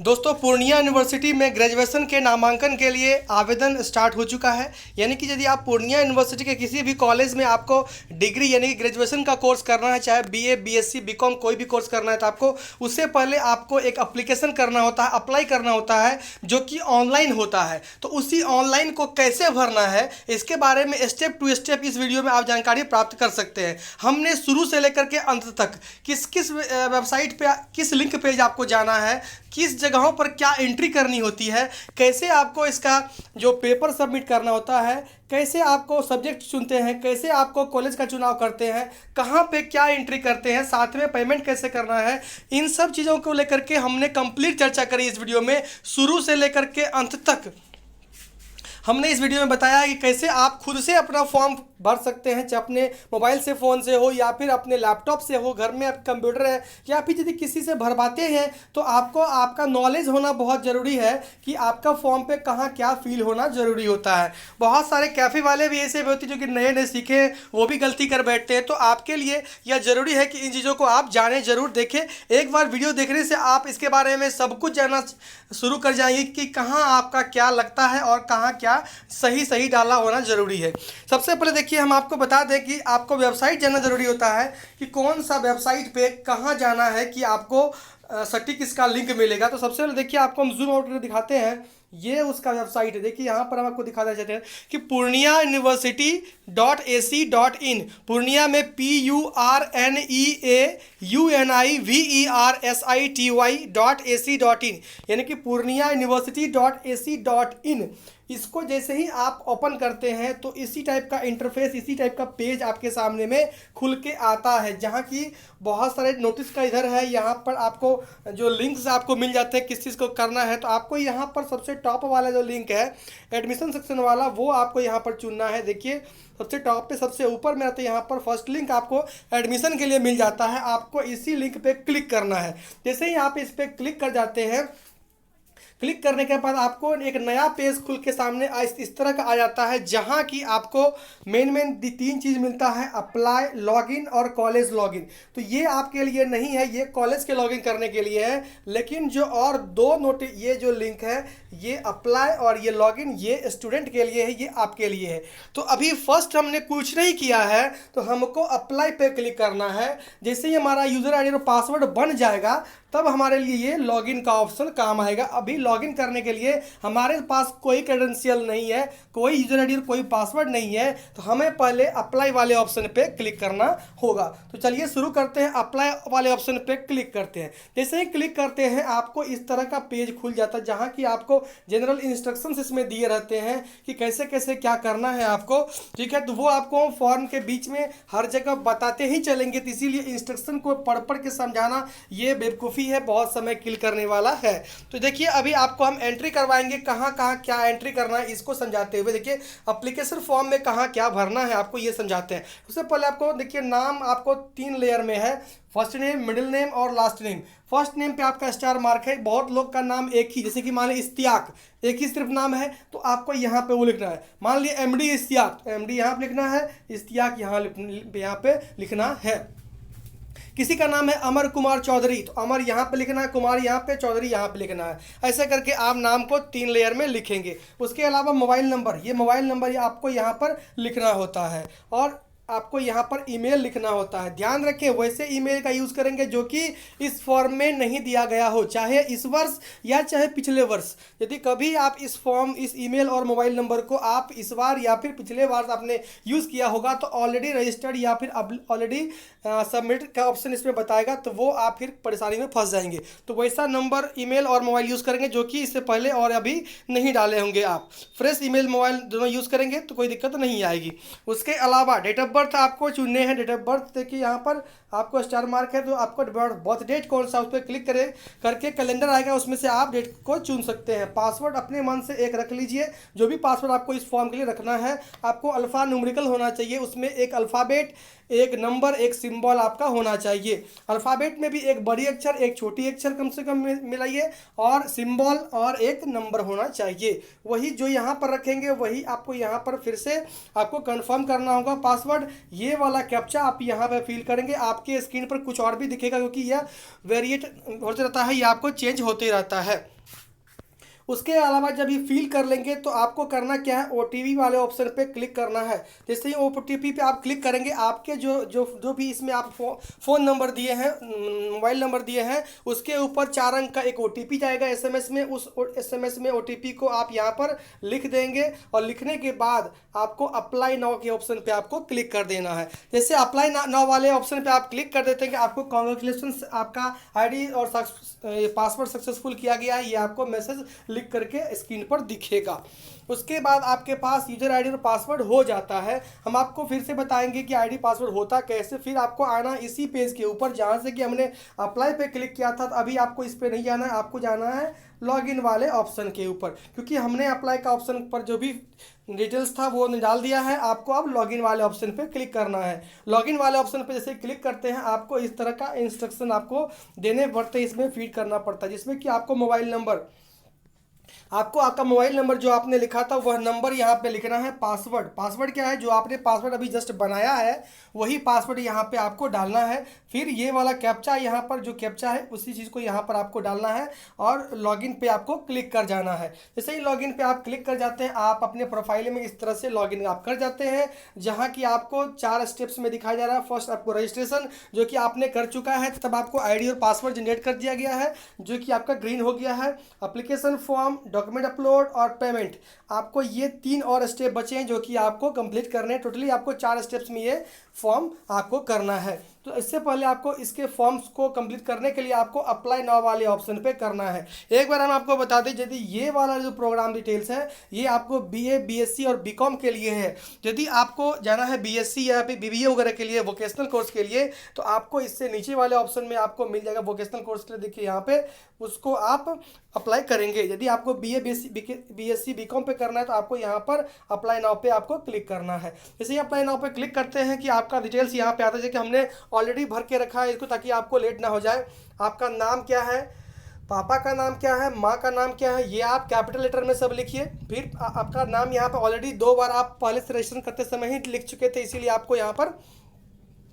दोस्तों पूर्णिया यूनिवर्सिटी में ग्रेजुएशन के नामांकन के लिए आवेदन स्टार्ट हो चुका है। यानी कि यदि आप पूर्णिया यूनिवर्सिटी के किसी भी कॉलेज में आपको डिग्री यानी कि ग्रेजुएशन का कोर्स करना है, चाहे बीए, बीएससी, बीकॉम कोई भी कोर्स करना है, तो आपको उससे पहले आपको एक एप्लीकेशन करना होता है, अप्लाई करना होता है, जो कि ऑनलाइन होता है। तो उसी ऑनलाइन को कैसे भरना है, इसके बारे में स्टेप टू स्टेप इस वीडियो में आप जानकारी प्राप्त कर सकते हैं। हमने शुरू से लेकर के अंत तक किस किस वेबसाइट पे, किस लिंक पेज आपको जाना है, किस जगहों पर क्या एंट्री करनी होती है, कैसे आपको इसका जो पेपर सबमिट करना होता है, कैसे आपको सब्जेक्ट चुनते हैं, कैसे आपको कॉलेज का चुनाव करते हैं, कहाँ पे क्या एंट्री करते हैं, साथ में पेमेंट कैसे करना है, इन सब चीज़ों को लेकर के हमने कंप्लीट चर्चा करी इस वीडियो में। शुरू से लेकर के अंत तक हमने इस वीडियो में बताया कि कैसे आप खुद से अपना फॉर्म भर सकते हैं, चाहे अपने मोबाइल से, फ़ोन से हो या फिर अपने लैपटॉप से हो, घर में आप कंप्यूटर है या फिर यदि किसी से भरवाते हैं तो आपको आपका नॉलेज होना बहुत ज़रूरी है कि आपका फॉर्म पे कहाँ क्या फिल होना ज़रूरी होता है। बहुत सारे कैफ़े वाले भी ऐसे भी होते हैं जो कि नए नए सीखे हैं, वो भी गलती कर बैठते हैं। तो आपके लिए यह ज़रूरी है कि इन चीज़ों को आप जानें, ज़रूर देखें। एक बार वीडियो देखने से आप इसके बारे में सब कुछ जानना शुरू कर जाएंगे कि कहाँ आपका क्या लगता है और कहाँ क्या सही डाला होना ज़रूरी है। सबसे पहले देखिए, हम आपको बता दें कि आपको वेबसाइट जानना ज़रूरी होता है कि कौन सा वेबसाइट पे कहाँ जाना है कि आपको सटीक इसका लिंक मिलेगा। तो सबसे पहले देखिए, आपको हम जूम आउट करके दिखाते हैं, ये उसका वेबसाइट है। देखिए यहाँ पर हम आपको दिखाना चाहते हैं कि पूर्णिया यूनिवर्सिटी .ac.in, पूर्णिया में PURNEAUNIVERSITY.ac.in, यानी कि पूर्णिया यूनिवर्सिटी .ac.in। इसको जैसे ही आप ओपन करते हैं तो इसी टाइप का इंटरफेस, इसी टाइप का पेज आपके सामने में खुल के आता है, जहाँ की बहुत सारे नोटिस का इधर है। यहाँ पर आपको जो लिंक्स आपको मिल जाते हैं किस चीज़ को करना है। तो आपको यहाँ पर सबसे टॉप वाला जो लिंक है एडमिशन सेक्शन वाला, वो आपको यहाँ पर चुनना है। देखिए सबसे टॉप पे सबसे ऊपर में आते हैं, यहाँ पर फर्स्ट लिंक आपको एडमिशन के लिए मिल जाता है। आपको इसी लिंक पे क्लिक करना है। जैसे ही आप इस पर क्लिक कर जाते हैं, क्लिक करने के बाद आपको एक नया पेज खुल के सामने इस तरह का आ जाता है, जहां की आपको मेन तीन चीज़ मिलता है, अप्लाई, लॉगिन और कॉलेज लॉगिन। तो ये आपके लिए नहीं है, ये कॉलेज के लॉगिन करने के लिए है। लेकिन जो और दो ये जो लिंक है, ये अप्लाई और ये लॉगिन, ये स्टूडेंट के लिए है, ये आपके लिए है। तो अभी फर्स्ट हमने कुछ नहीं किया है, तो हमको अप्लाई पे क्लिक करना है। जैसे ही हमारा यूज़र आईडी और पासवर्ड बन जाएगा, तब हमारे लिए ये लॉगिन का ऑप्शन काम आएगा। अभी लॉगिन करने के लिए हमारे पास कोई क्रेडेंशियल नहीं है, कोई यूजर आईडी और कोई पासवर्ड नहीं है, तो हमें पहले अप्लाई वाले ऑप्शन पे क्लिक करना होगा। तो चलिए शुरू करते हैं, अप्लाई वाले ऑप्शन पे क्लिक करते हैं। जैसे ही क्लिक करते हैं, आपको इस तरह का पेज खुल जाता है, जहाँ की आपको जनरल इंस्ट्रक्शंस इसमें दिए रहते हैं कि कैसे कैसे क्या करना है आपको। ठीक है, तो वो आपको फॉर्म के बीच में हर जगह बताते ही चलेंगे, तो इसीलिए इंस्ट्रक्शन को पढ़ के समझाना ये बेवकूफ़ी है, बहुत समय किल करने वाला है। तो देखिए अभी आपको हम एंट्री करवाएंगे, कहाँ कहाँ क्या एंट्री करना है इसको समझाते हुए। देखिए एप्लीकेशन फॉर्म में कहाँ क्या भरना है आपको ये समझाते हैं। उससे पहले आपको देखिए, नाम आपको 3 लेयर में है, फर्स्ट नेम, मिडिल नेम और लास्ट नेम। फर्स्ट नेम पे आपका स्टार मार्क है। बहुत लोग का नाम एक ही, जैसे कि मान लीजिए इस्तियाक, एक ही सिर्फ नाम है, तो आपको यहाँ पे वो लिखना है। मान लीजिए एमडी इस्तियाक, तो एमडी यहाँ पे लिखना है, इस्तियाक यहाँ पे लिखना है। किसी का नाम है अमर कुमार चौधरी, तो अमर यहाँ पे लिखना है, कुमार यहाँ पे, चौधरी यहाँ पे लिखना है। ऐसे करके आप नाम को 3 लेयर में लिखेंगे। उसके अलावा मोबाइल नंबर, ये मोबाइल नंबर आपको यहाँ पर लिखना होता है, और आपको यहाँ पर ईमेल लिखना होता है। ध्यान रखें, वैसे ईमेल का यूज़ करेंगे जो कि इस फॉर्म में नहीं दिया गया हो, चाहे इस वर्ष या चाहे पिछले वर्ष। यदि कभी आप इस ईमेल और मोबाइल नंबर को आप इस बार या फिर पिछले बार आपने यूज़ किया होगा, तो ऑलरेडी रजिस्टर्ड या फिर ऑलरेडी सबमिट का ऑप्शन इसमें बताएगा, तो वो आप फिर परेशानी में फंस जाएंगे। तो वैसा नंबर, ईमेल और मोबाइल यूज़ करेंगे जो कि इससे पहले और अभी नहीं डाले होंगे। आप फ्रेश ईमेल, मोबाइल दोनों यूज़ करेंगे तो कोई दिक्कत नहीं आएगी। उसके अलावा डेट ऑफ बर्थ आपको चुनने हैं। डेट ऑफ बर्थ देखिए यहाँ पर आपको स्टार मार्क है, तो आपको बर्थ डेट कौन सा, उस पर क्लिक करके कैलेंडर आएगा, उसमें से आप डेट को चुन सकते हैं। पासवर्ड अपने मन से एक रख लीजिए, जो भी पासवर्ड आपको इस फॉर्म के लिए रखना है। आपको अल्फ़ा न्यूमेरिकल होना चाहिए, उसमें एक अल्फ़ाबेट, एक नंबर, एक सिंबल आपका होना चाहिए। अल्फ़ाबेट में भी एक बड़ी अक्षर, एक छोटी अक्षर कम से कम मिलाइए, और सिंबल और एक नंबर होना चाहिए। वही जो यहाँ पर रखेंगे वही आपको यहाँ पर फिर से आपको कंफर्म करना होगा पासवर्ड। ये वाला कैप्चा आप यहाँ पे फिल करेंगे। आपके स्क्रीन पर कुछ और भी दिखेगा, क्योंकि यह वेरिएट होते रहता है, ये आपको चेंज होते रहता है। उसके अलावा जब ये फिल कर लेंगे तो आपको करना क्या है, OTP वाले ऑप्शन पे क्लिक करना है। जैसे ही OTP पे आप क्लिक करेंगे आपके जो भी इसमें आप फ़ोन नंबर दिए हैं, मोबाइल नंबर दिए हैं, उसके ऊपर 4 अंक का एक OTP जाएगा SMS में। उस SMS में OTP को आप यहाँ पर लिख देंगे और लिखने के बाद आपको अप्लाई नाउ के ऑप्शन पे आपको क्लिक कर देना है। जैसे अप्लाई नाउ वाले ऑप्शन पे आप क्लिक कर देते हैं कि आपको कांग्रेचुलेशन, आपका ID और पासवर्ड सक्सेसफुल किया गया है, ये आपको मैसेज लिख करके स्क्रीन पर दिखेगा। उसके बाद आपके पास यूजर ID और पासवर्ड हो जाता है। हम आपको फिर से बताएंगे कि ID पासवर्ड होता कैसे। फिर आपको आना इसी पेज के ऊपर जहाँ से कि हमने अप्लाई पे क्लिक किया था। तो अभी आपको इस पे नहीं जाना है, आपको जाना है लॉगिन वाले ऑप्शन के ऊपर, क्योंकि हमने अप्लाई का ऑप्शन पर जो भी डिटेल्स था वो डाल दिया है। आपको अब लॉगिन वाले ऑप्शन पे क्लिक करना है। लॉगिन वाले ऑप्शन पे जैसे क्लिक करते हैं आपको इस तरह का इंस्ट्रक्शन आपको देने पड़ते हैं, इसमें फीड करना पड़ता है, जिसमें कि आपको आपका मोबाइल नंबर जो आपने लिखा था वह नंबर यहाँ पे लिखना है। पासवर्ड क्या है, जो आपने पासवर्ड अभी जस्ट बनाया है वही पासवर्ड यहाँ पे आपको डालना है। फिर ये वाला कैप्चा, यहाँ पर जो कैप्चा है उसी चीज़ को यहाँ पर आपको डालना है और लॉगिन पे आपको क्लिक कर जाना है। जैसे ही लॉगिन पे आप क्लिक कर जाते हैं आप अपने प्रोफाइल में इस तरह से लॉगिन आप कर जाते हैं, जहाँ की आपको 4 स्टेप्स में दिखाया जा रहा है। फर्स्ट आपको रजिस्ट्रेशन जो कि आपने कर चुका है, तब आपको ID और पासवर्ड जनरेट कर दिया गया है जो कि आपका ग्रीन हो गया है। एप्लीकेशन फॉर्म, डॉक्यूमेंट अपलोड और पेमेंट, आपको ये 3 और स्टेप बचे हैं जो कि आपको कंप्लीट करने हैं। टोटली आपको 4 स्टेप्स में ये फॉर्म आपको करना है। तो इससे पहले आपको इसके फॉर्म्स को कंप्लीट करने के लिए आपको अप्लाई नाउ वाले ऑप्शन पे करना है। एक बार हम आपको बता दें, यदि ये वाला जो प्रोग्राम डिटेल्स है ये आपको BA, BSc और BCom के लिए है। यदि आपको जाना है BSc या फिर BBA वगैरह के लिए, वोकेशनल कोर्स के लिए, तो आपको इससे नीचे वाले ऑप्शन में आपको मिल जाएगा वोकेशनल कोर्स के लिए। देखिए यहाँ पे उसको आप अप्लाई करेंगे। यदि आपको BA, BSc, BCom पे करना है तो आपको यहाँ पर अप्लाई नाउ पे आपको क्लिक करना है। जैसे ही अप्लाई नाउ पे क्लिक करते हैं कि आपका डिटेल्स यहाँ पे आता है कि हमने ऑलरेडी भर के रखा है इसको, ताकि आपको लेट ना हो जाए। आपका नाम क्या है, पापा का नाम क्या है, माँ का नाम क्या है, ये आप कैपिटल लेटर में सब लिखिए। फिर आपका नाम यहाँ पर ऑलरेडी 2 बार आप पहले से रजिस्ट्रेशन करते समय ही लिख चुके थे, इसीलिए आपको यहाँ पर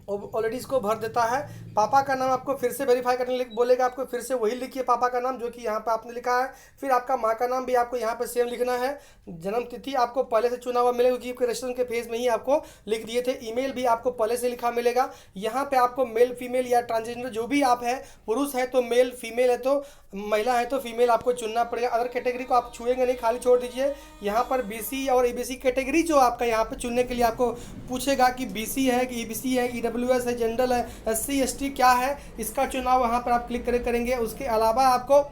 ऑलरेडी इसको भर देता है। पापा का नाम आपको फिर से वेरीफाई करने बोलेगा, आपको फिर से वही लिखिए पापा का नाम जो कि यहाँ पे आपने लिखा है। फिर आपका माँ का नाम भी आपको यहाँ पे सेम लिखना है। जन्म तिथि आपको पहले से चुना हुआ मिलेगा क्योंकि रजिस्ट्रेशन के फेज में ही आपको लिख दिए थे। ईमेल भी आपको पहले से लिखा मिलेगा। यहाँ पे आपको मेल, फीमेल या ट्रांसजेंडर जो भी आप है, पुरुष है तो मेल, फीमेल है तो महिला है तो फीमेल आपको चुनना पड़ेगा। अदर कैटेगरी को आप छुएंगे नहीं, खाली छोड़ दीजिए। यहाँ पर BC और EBC कैटेगरी जो आपका यहाँ पे चुनने के लिए आपको पूछेगा कि BC है कि EBC है, EWS है, जनरल है, SC ST क्या है, इसका चुनाव वहाँ पर आप क्लिक करेंगे। उसके अलावा आपको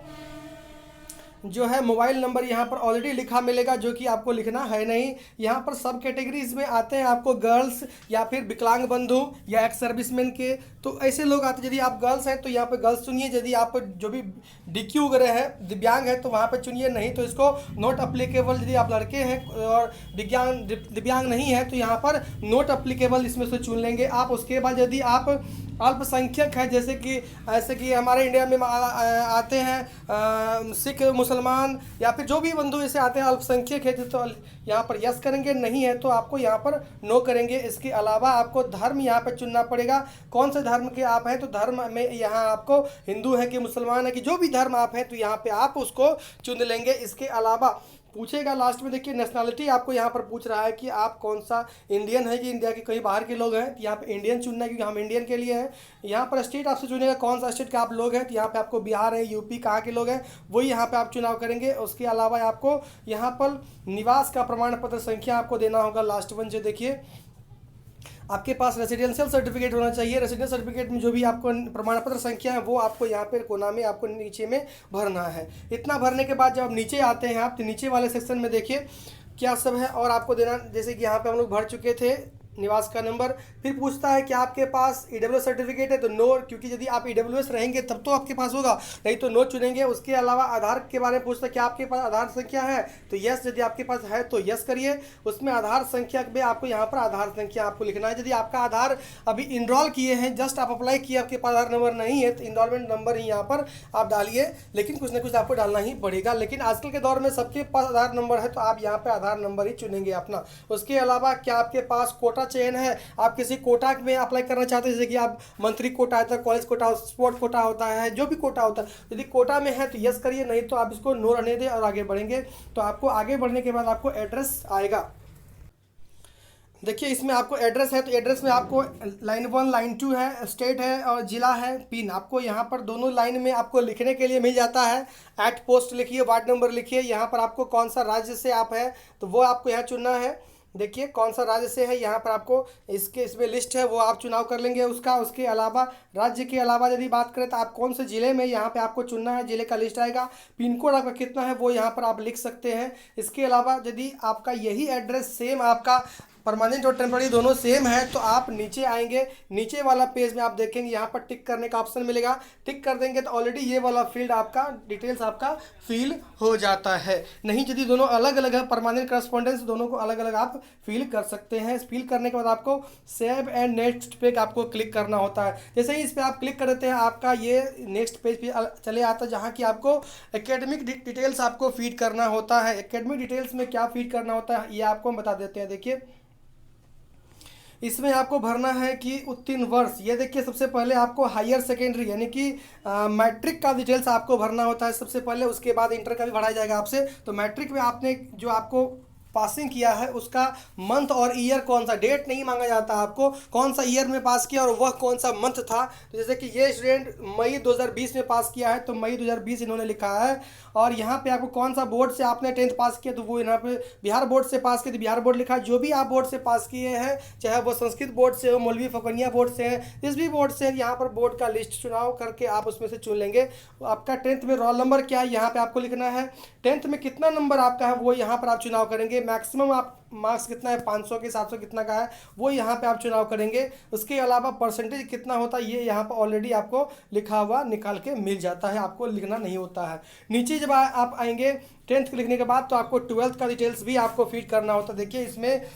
जो है मोबाइल नंबर यहाँ पर ऑलरेडी लिखा मिलेगा जो कि आपको लिखना है नहीं। यहाँ पर सब कैटेगरीज में आते हैं आपको गर्ल्स या फिर विकलांग बंधु या एक्स सर्विसमैन के, तो ऐसे लोग आते हैं। यदि आप गर्ल्स हैं तो यहाँ पर गर्ल्स चुनिए। यदि आप जो भी DQ वगैरह है, दिव्यांग है तो वहाँ पर चुनिए, नहीं तो इसको नॉट अप्लीकेबल। यदि आप लड़के हैं और दिव्यांग नहीं है तो यहाँ पर नॉट अप्लीकेबल इसमें से चुन लेंगे आप। उसके बाद यदि आप अल्पसंख्यक है, जैसे कि हमारे इंडिया में आते हैं सिख, मुसलमान या फिर जो भी बंधु ऐसे आते हैं अल्पसंख्यक है, तो यहाँ पर यस करेंगे, नहीं है तो आपको यहाँ पर नो करेंगे। इसके अलावा आपको धर्म यहाँ पर चुनना पड़ेगा, कौन से धर्म के आप हैं। तो धर्म में यहाँ आपको हिंदू है कि मुसलमान है कि जो भी धर्म आप हैं तो यहाँ पे आप उसको चुन लेंगे। इसके अलावा पूछेगा लास्ट में, देखिए नेशनलिटी आपको यहाँ पर पूछ रहा है कि आप कौन सा इंडियन है कि इंडिया के कहीं बाहर के लोग हैं, तो यहाँ पे इंडियन चुनना है क्योंकि हम इंडियन के लिए हैं। यहाँ पर स्टेट आपसे चुनेगा कौन सा स्टेट के आप लोग हैं, तो यहाँ पे आपको बिहार है, यूपी कहाँ के लोग हैं वही यहाँ पे आप चुनाव करेंगे। उसके अलावा आपको यहाँ पर निवास का प्रमाण पत्र संख्या आपको देना होगा। लास्ट वन जो देखिए आपके पास रेसिडेंशियल सर्टिफिकेट होना चाहिए। रेसिडेंशियल सर्टिफिकेट में जो भी आपको प्रमाण पत्र संख्या है वो आपको यहाँ पे कोना में आपको नीचे में भरना है। इतना भरने के बाद जब आप नीचे आते हैं आप, तो नीचे वाले सेक्शन में देखिए क्या सब है और आपको देना, जैसे कि यहाँ पे हम लोग भर चुके थे निवास का नंबर। फिर पूछता है कि आपके पास EWS सर्टिफिकेट है तो नो, क्योंकि यदि आप EWS रहेंगे तब तो आपके पास होगा, नहीं तो नो चुनेंगे। उसके अलावा आधार के बारे में पूछता है कि आपके पास आधार संख्या है तो यस, यदि आपके पास है तो यस करिए। उसमें आधार संख्या में आपको यहाँ पर आधार संख्या आपको लिखना है। यदि आपका आधार अभी इनरोल किए हैं, जस्ट आप अप्लाई किए, आपके पास आधार नंबर नहीं है तो इनरोलमेंट नंबर ही यहाँ पर आप डालिए, लेकिन कुछ ना कुछ आपको डालना ही पड़ेगा। लेकिन आजकल के दौर में सबके पास आधार नंबर है तो आप यहाँ पर आधार नंबर ही चुनेंगे अपना। उसके अलावा क्या आपके पास कोटा चयन है, आप किसी कोटा में अप्लाई करना चाहते हैं, जैसे कि आप मंथली कोटा आता है, कॉलेज कोटा, स्पोर्ट कोटा होता है, जो भी कोटा होता है, यदि कोटा में है तो यस करिए, नहीं तो आप इसको नो रहने दें और आगे बढ़ेंगे। तो आपको आगे बढ़ने के बाद आपको एड्रेस आएगा। देखिए इसमें आपको एड्रेस है, तो एड्रेस में आपको लाइन 1 लाइन 2 है, स्टेट है और ज़िला है, पिन आपको यहाँ पर दोनों लाइन में आपको लिखने के लिए मिल जाता है। एट पोस्ट लिखिए, वार्ड नंबर लिखिए, यहाँ पर आपको कौन सा राज्य से आप है तो वो आपको यहाँ चुनना है। देखिए कौन सा राज्य से है, यहाँ पर आपको इसमें लिस्ट है वो आप चुनाव कर लेंगे उसका। उसके अलावा राज्य के अलावा यदि बात करें तो आप कौन से ज़िले में, यहाँ पे आपको चुनना है, ज़िले का लिस्ट आएगा। पिन कोड आपका कितना है वो यहाँ पर आप लिख सकते हैं। इसके अलावा यदि आपका यही एड्रेस सेम आपका परमानेंट और टेम्पररी दोनों सेम है तो आप नीचे आएंगे, नीचे वाला पेज में आप देखेंगे यहाँ पर टिक करने का ऑप्शन मिलेगा। टिक कर देंगे तो ऑलरेडी ये वाला फील्ड आपका डिटेल्स आपका फिल हो जाता है। नहीं यदि दोनों अलग अलग है, परमानेंट करस्पॉन्डेंस, दोनों को अलग अलग आप फिल कर सकते हैं। फिल करने के बाद आपको सेव एंड नेक्स्ट पे आपको क्लिक करना होता है। जैसे ही इस पर आप क्लिक कर देते हैं आपका ये नेक्स्ट पेज पे चले आता है, जहाँ की आपको एकेडमिक डिटेल्स आपको फीड करना होता है। एकेडमिक डिटेल्स में क्या फीड करना होता है ये आपको हम बता देते हैं। देखिए इसमें आपको भरना है कि उत्तीर्ण वर्ष, ये देखिए सबसे पहले आपको हायर सेकेंडरी यानी कि मैट्रिक का डिटेल्स आपको भरना होता है सबसे पहले, उसके बाद इंटर का भी भरा जाएगा आपसे। तो मैट्रिक में आपने जो आपको पासिंग किया है उसका मंथ और ईयर कौन सा, डेट नहीं मांगा जाता आपको, कौन सा ईयर में पास किया और वह कौन सा मंथ था। तो जैसे कि ये स्टूडेंट मई 2020 में पास किया है तो मई 2020 इन्होंने लिखा है। और यहाँ पे आपको कौन सा बोर्ड से आपने 10th पास किया तो वो यहाँ पे बिहार बोर्ड से पास किया तो बिहार बोर्ड लिखा है। जो भी आप बोर्ड से पास किए हैं, चाहे वो संस्कृत बोर्ड से हो, मौलवी फकनिया बोर्ड से है, जिस भी बोर्ड से है, यहाँ पर बोर्ड का लिस्ट चुनाव करके आप उसमें से चुन लेंगे। आपका 10th में रोल नंबर क्या है यहाँ पे आपको लिखना है। 10th में कितना नंबर आपका है वो यहाँ पर आप चुनाव करेंगे। मैक्सिमम आप मार्क्स कितना है, 500 के 700 कितना का है वो यहाँ पे आप चुनाव करेंगे। उसके अलावा परसेंटेज कितना होता है ये यहाँ पर ऑलरेडी आपको लिखा हुआ निकाल के मिल जाता है, आपको लिखना नहीं होता है। नीचे जब आप आएंगे 10th लिखने के बाद तो आपको 12th का डिटेल्स भी आपको फीड करना होता है। देखिए इसमें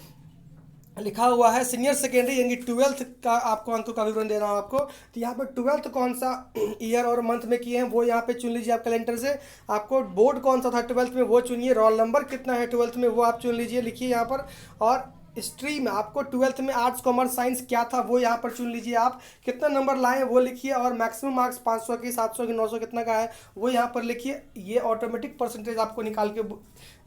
लिखा हुआ है सीनियर सेकेंडरी यानी 12th का आपको अंकों का विवरण दे रहा हूँ आपको। तो यहाँ पर 12th कौन सा ईयर और मंथ में किए हैं वो यहाँ पे चुन लीजिए आप कैलेंडर से। आपको बोर्ड कौन सा था 12th में वो चुनिए, रोल नंबर कितना है 12th में वो आप चुन लीजिए, लिखिए यहाँ पर। और स्ट्रीम आपको 12th में आर्ट्स कॉमर्स साइंस क्या था वो यहाँ पर चुन लीजिए आप, कितना नंबर लाए वो लिखिए। और मैक्सिमम मार्क्स 500 की 700 की 900 कितना का है वो यहाँ पर लिखिए। ये ऑटोमेटिक परसेंटेज आपको निकाल के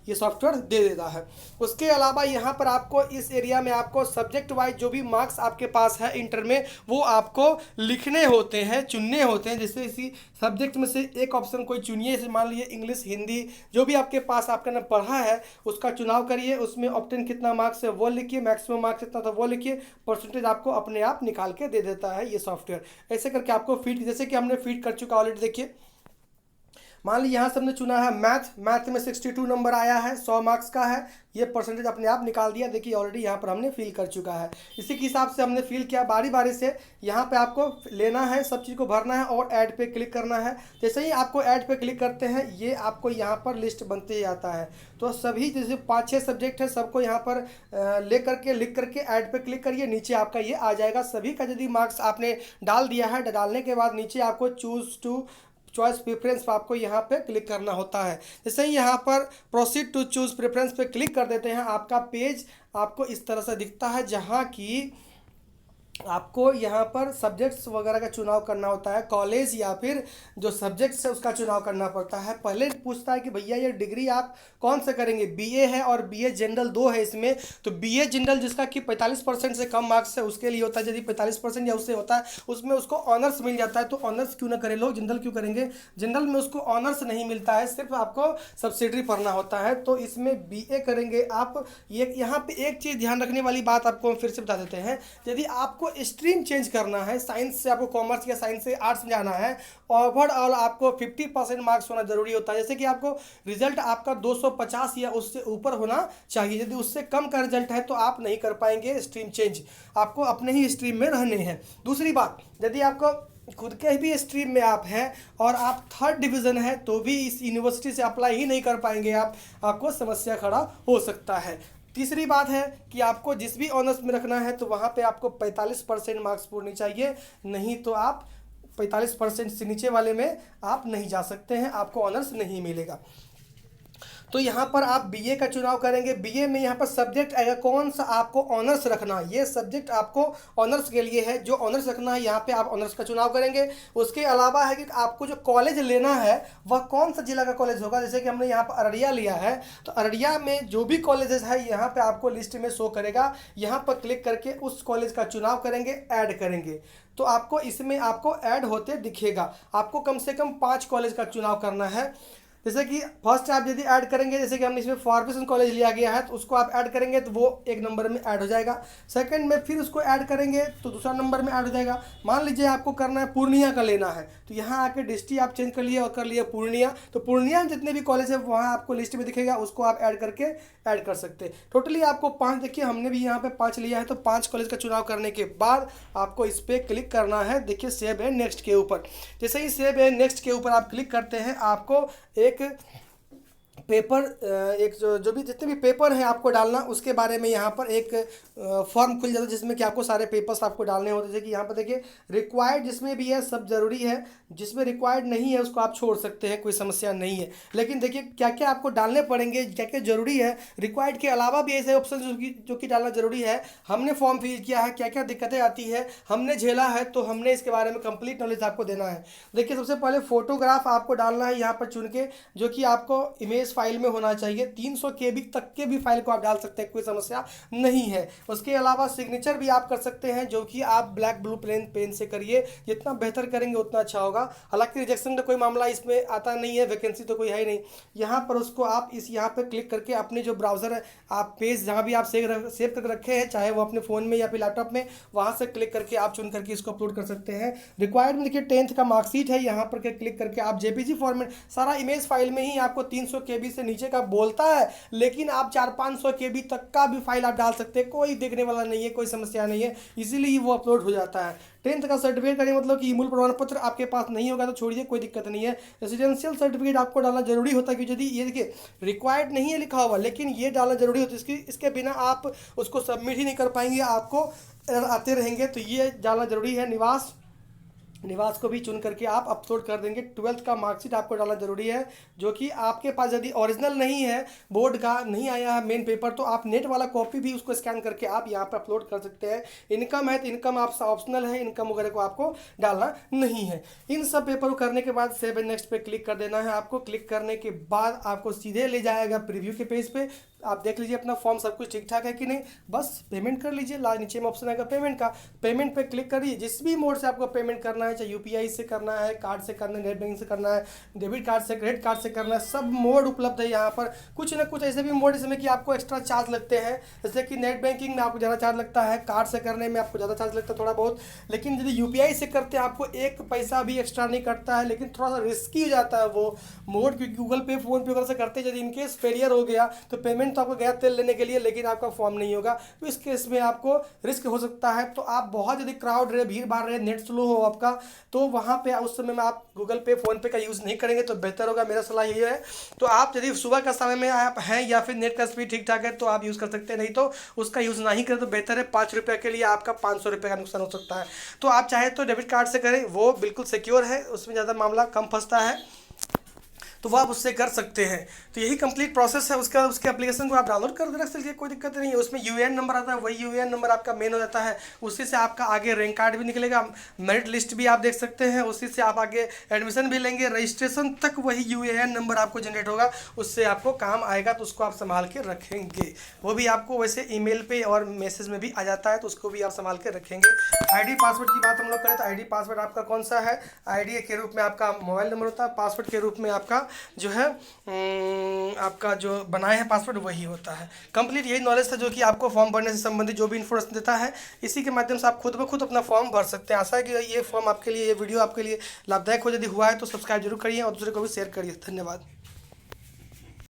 ये सॉफ्टवेयर दे देता है। उसके अलावा यहाँ पर आपको इस एरिया में आपको सब्जेक्ट वाइज जो भी मार्क्स आपके पास है इंटर में वो आपको लिखने होते हैं, चुनने होते हैं। जैसे इसी सब्जेक्ट में से एक ऑप्शन कोई चुनिए, जैसे मान लीजिए इंग्लिश, हिंदी, जो भी आपके पास आपका ने पढ़ा है उसका चुनाव करिए। उसमें ऑप्टेन कितना मार्क्स है वो लिखिए, मैक्सिमम मार्क्स कितना था वो लिखिए, परसेंटेज आपको अपने आप निकाल के दे देता है ये सॉफ्टवेयर। ऐसे करके आपको फीड, जैसे कि हमने फीड कर चुका ऑलरेडी। देखिए मान लीजिए यहाँ से हमने चुना है मैथ में 62 नंबर आया है, 100 मार्क्स का है, ये परसेंटेज अपने आप निकाल दिया। देखिए ऑलरेडी यहाँ पर हमने फिल कर चुका है। इसी के हिसाब से हमने फिल किया, बारी बारी से यहाँ पे आपको लेना है, सब चीज़ को भरना है और ऐड पे क्लिक करना है। जैसे ही आपको ऐड पे क्लिक करते हैं ये आपको यहाँ पर लिस्ट बनते ही आता है। तो सभी जैसे 5-6 सब्जेक्ट है सबको यहाँ पर ले करके लिख करके ऐड पे क्लिक करिए, नीचे आपका ये आ जाएगा। सभी का यदि मार्क्स आपने डाल दिया है, डालने के बाद नीचे आपको चूज़ टू चॉइस प्रेफरेंस पर आपको यहाँ पे क्लिक करना होता है। जैसे ही यहाँ पर प्रोसीड टू चूज़ प्रेफरेंस पे क्लिक कर देते हैं आपका पेज आपको इस तरह से दिखता है, जहाँ की आपको यहाँ पर सब्जेक्ट्स वगैरह का चुनाव करना होता है। कॉलेज या फिर जो सब्जेक्ट्स है उसका चुनाव करना पड़ता है। पहले पूछता है कि भैया ये डिग्री आप कौन से करेंगे, बीए है और बीए जनरल 2 है इसमें। तो बीए जनरल जिसका कि 45% से कम मार्क्स है उसके लिए होता है। यदि 45% या उससे होता है उसमें उसको ऑनर्स मिल जाता है। तो ऑनर्स क्यों ना करें लोग, जनरल क्यों करेंगे। जनरल में उसको ऑनर्स नहीं मिलता है, सिर्फ आपको सब्सिडरी पढ़ना होता है। तो इसमें बीए करेंगे आप। ये यहाँ पे एक चीज़ ध्यान रखने वाली बात आपको हम फिर से बता देते हैं, यदि आपको स्ट्रीम चेंज करना है, साइंस से आपको कॉमर्स या साइंस से आर्ट्स में जाना है, ओवरऑल आपको 50% मार्क्स होना जरूरी होता है। जैसे कि आपको रिजल्ट आपका 250 या उससे ऊपर होना चाहिए। यदि उससे कम का रिजल्ट है तो आप नहीं कर पाएंगे स्ट्रीम चेंज, आपको अपने ही स्ट्रीम में रहने हैं। दूसरी बात, यदि आपको खुद के भी स्ट्रीम में आप हैं और आप 3rd डिवीज़न है तो भी इस यूनिवर्सिटी से अप्लाई ही नहीं कर पाएंगे आप, आपको समस्या खड़ा हो सकता है। तीसरी बात है कि आपको जिस भी ऑनर्स में रखना है तो वहाँ पे आपको 45% मार्क्स पूरनी चाहिए, नहीं तो आप 45% से नीचे वाले में आप नहीं जा सकते हैं, आपको ऑनर्स नहीं मिलेगा। तो यहाँ पर आप बीए का चुनाव करेंगे। बीए में यहाँ पर सब्जेक्ट आएगा कौन सा आपको ऑनर्स रखना है, ये सब्जेक्ट आपको ऑनर्स के लिए है, जो ऑनर्स रखना है यहाँ पे आप ऑनर्स का चुनाव करेंगे। उसके अलावा है कि आपको जो कॉलेज लेना है वह कौन सा जिला का कॉलेज होगा। जैसे कि हमने यहाँ पर अररिया लिया है, तो अररिया में जो भी कॉलेजेस है यहाँ पे आपको लिस्ट में शो करेगा। यहाँ पर क्लिक करके उस कॉलेज का चुनाव करेंगे, ऐड करेंगे, तो आपको इसमें आपको ऐड होते दिखेगा। आपको कम से कम 5 कॉलेज का चुनाव करना है। जैसे कि फर्स्ट आप यदि ऐड करेंगे, जैसे कि हमने इसमें फार्मेसी कॉलेज लिया गया है, तो उसको आप ऐड करेंगे तो वो 1 नंबर में ऐड हो जाएगा। सेकंड में फिर उसको ऐड करेंगे तो दूसरा नंबर में ऐड हो जाएगा। मान लीजिए आपको करना है पूर्णिया का लेना है, तो यहाँ आके डिस्ट्रिक्ट आप चेंज कर लिए और कर लिए पूर्णिया, तो पूर्णिया में जितने भी कॉलेज है वहाँ आपको लिस्ट में दिखेगा, उसको आप ऐड करके ऐड कर सकते हैं। टोटली आपको 5, देखिए हमने भी यहाँ पे 5 लिया है, तो 5 कॉलेज का चुनाव करने के बाद आपको इस पर क्लिक करना है। देखिए सेव है नेक्स्ट के ऊपर, जैसे ही सेव है नेक्स्ट के ऊपर आप क्लिक करते हैं, आपको एक पेपर, एक जो भी जितने भी पेपर हैं आपको डालना, उसके बारे में यहाँ पर एक फॉर्म खुल जाता है जिसमें कि आपको सारे पेपर्स आपको डालने होते हैं। जैसे कि यहाँ पर देखिए रिक्वायर्ड जिसमें भी है सब ज़रूरी है, जिसमें रिक्वायर्ड नहीं है उसको आप छोड़ सकते हैं, कोई समस्या नहीं है। लेकिन देखिए क्या क्या आपको डालने पड़ेंगे, क्या क्या ज़रूरी है। रिक्वायर्ड के अलावा भी ऐसे ऑप्शन जो कि डालना ज़रूरी है। हमने फॉर्म फिल किया है, क्या क्या दिक्कतें आती है हमने झेला है, तो हमने इसके बारे में कंप्लीट नॉलेज आपको देना है। देखिए सबसे पहले फ़ोटोग्राफ आपको डालना है यहाँ पर चुन के, जो कि आपको इमेज फाइल में होना चाहिए। 300 KB तक के भी फाइल को आप डाल सकते हैं, कोई समस्या नहीं है। उसके अलावा सिग्नेचर भी आप कर सकते हैं, जो कि आप ब्लैक ब्लू पेन से करिए, जितना बेहतर करेंगे उतना अच्छा होगा। हालांकि रिजेक्शन का कोई मामला इसमें आता नहीं है, वैकेंसी तो कोई है ही नहीं। यहाँ पर उसको आप यहाँ पर क्लिक करके अपने जो ब्राउज़र है आप पेज जहाँ भी आप सेव करके रखे हैं, चाहे वो अपने फ़ोन में या फिर लैपटॉप में, वहाँ से क्लिक करके आप चुन करके इसको अपलोड कर सकते हैं। रिक्वायर्ड में देखिए 10th का मार्कशीट है, यहाँ पर क्लिक करके आप JPG फॉर्मेट, सारा इमेज फाइल में ही आपको 300 KB से नीचे का बोलता है, लेकिन आप 400-500 KB तक का भी फाइल आप डाल सकते हैं, कोई देखने वाला नहीं है, कोई समस्या नहीं है, इसीलिए वो अपलोड हो जाता है। 10th का सर्टिफिकेट का मतलब कि मूल प्रमाण पत्र आपके पास नहीं होगा तो छोड़िए, कोई दिक्कत नहीं है। रेजिडेंशियल सर्टिफिकेट आपको डालना जरूरी होता है, क्योंकि यदि ये देखिए रिक्वायर्ड नहीं है लिखा हुआ, लेकिन ये डालना जरूरी होता है, इसके बिना आप उसको सबमिट ही नहीं कर पाएंगे, आपको एरर आते रहेंगे, तो ये डालना जरूरी है। निवास को भी चुन करके आप अपलोड कर देंगे। 12th का मार्कशीट आपको डालना जरूरी है, जो कि आपके पास यदि ओरिजिनल नहीं है, बोर्ड का नहीं आया है मेन पेपर, तो आप नेट वाला कॉपी भी उसको स्कैन करके आप यहाँ पर अपलोड कर सकते हैं। इनकम है तो इनकम आपका ऑप्शनल है, इनकम वगैरह को आपको डालना नहीं है। इन सब पेपर को करने के बाद सेव एंड नेक्स्ट पे क्लिक कर देना है आपको। क्लिक करने के बाद आपको सीधे ले जाएगा प्रीव्यू के पेज पे। आप देख लीजिए अपना फॉर्म सब कुछ ठीक ठाक है कि नहीं, बस पेमेंट कर लीजिए। नीचे में ऑप्शन आएगा पेमेंट का, पेमेंट पे क्लिक करिए। जिस भी मोड से आपको पेमेंट करना है, चाहे UPI से करना है, कार्ड से करना है, नेट बैंकिंग से करना है, डेबिट कार्ड से, क्रेडिट कार्ड से करना है, सब मोड उपलब्ध है यहाँ पर। कुछ ना कुछ ऐसे भी मोड इसमें कि आपको एक्स्ट्रा चार्ज लगते हैं, जैसे कि नेट बैंकिंग में आपको ज़्यादा चार्ज लगता है, कार्ड से करने में आपको ज़्यादा चार्ज लगता है थोड़ा बहुत, लेकिन यदि UPI से करते हैं आपको 1 पैसा भी एक्स्ट्रा नहीं कटता है, लेकिन थोड़ा सा रिस्की हो जाता है वो मोड, क्योंकि गूगल पे, फ़ोन पे वगैरह से करते हैं, यदि इनकेस फेलियर हो गया तो पेमेंट तो आपको गया तेल लेने के लिए, लेकिन आपका फॉर्म नहीं होगा, तो इस केस में आपको रिस्क हो सकता है। तो आप बहुत यदि क्राउड रहे, भीड़ भाड़ रहे, नेट स्लो हो आपका, तो वहाँ पे उस समय में आप गूगल पे, फ़ोन पे का यूज़ नहीं करेंगे तो बेहतर होगा, मेरा सलाह यही है। तो आप यदि सुबह का समय में आप हैं या फिर नेट का स्पीड ठीक ठाक है तो आप यूज़ कर सकते हैं, नहीं तो उसका यूज़ नहीं करें तो बेहतर है। 5 रुपये के लिए आपका 500 रुपये का नुकसान हो सकता है। तो आप चाहे तो डेबिट कार्ड से करें, वो बिल्कुल सिक्योर है, उसमें ज़्यादा मामला कम फंसता है, तो वो आप उससे कर सकते हैं। तो यही कंप्लीट प्रोसेस है। उसके एप्लीकेशन को आप डाउनलोड कर रख सकते हैं, कोई दिक्कत नहीं है। उसमें UAN नंबर आता है, वही UAN नंबर आपका मेन हो जाता है, उसी से आपका आगे रैंक कार्ड भी निकलेगा, मेरिट लिस्ट भी आप देख सकते हैं, उसी से आप आगे एडमिशन भी लेंगे, रजिस्ट्रेशन तक वही UAN नंबर आपको जनरेट होगा, उससे आपको काम आएगा, तो उसको आप संभाल के रखेंगे। वो भी आपको वैसे ईमेल पे और मैसेज में भी आ जाता है, तो उसको भी आप संभाल के रखेंगे। ID पासवर्ड की बात हम लोग करें तो ID पासवर्ड आपका कौन सा है, ID के रूप में आपका मोबाइल नंबर होता है, पासवर्ड के रूप में आपका जो है आपका जो बनाए हैं पासवर्ड वही होता है। कंप्लीट यही नॉलेज था जो कि आपको फॉर्म भरने से संबंधित जो भी इन्फॉर्मेशन देता है, इसी के माध्यम से आप खुद ब खुद अपना फॉर्म भर सकते हैं। आशा है कि ये फॉर्म आपके लिए, ये वीडियो आपके लिए लाभदायक हो। यदि हुआ है तो सब्सक्राइब जरूर करिए और दूसरे को भी शेयर करिए। धन्यवाद।